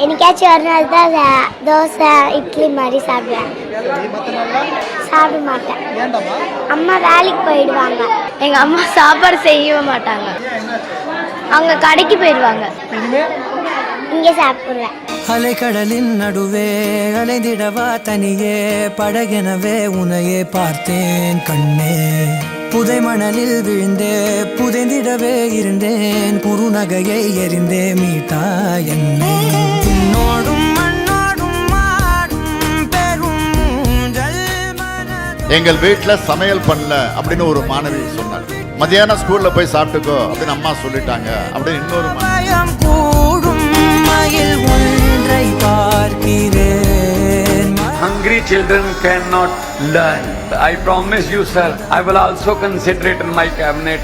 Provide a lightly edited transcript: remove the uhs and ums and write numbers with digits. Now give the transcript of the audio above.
என்னைக்காச்சும் ஒரு நாள் தான் தோசை இட்லி மாதிரி சாப்பிடுவேன். சாப்பிட மாட்டேன். அம்மா வேலைக்கு போயிடுவாங்க. எங்கள் அம்மா சாப்பாடு செய்ய மாட்டாங்க. அவங்க கடைக்கு போயிடுவாங்க. இங்கே சாப்பிடுவேன். அலைக்கடலின் நடுவே அலைந்திடவா தனியே படகெனவே உன்னையே பார்த்தேன் கண்ணே. புதை மணலில் விழுந்தே புதைந்திடவே இருந்தேன். குறுநகையை எறிந்தே மீட்டா என்னை. எங்கள் வீட்டில் சமையல் பண்ணல அப்படின்னு ஒரு மாணவி சொன்னார். மதியானம் ஸ்கூல்ல போய் சாப்பிட்டுக்கோ அப்படின்னு அம்மா சொல்லிட்டாங்க அப்படின்னு இன்னொரு Hungry children cannot learn. I promise you, sir, I will also consider it in my cabinet.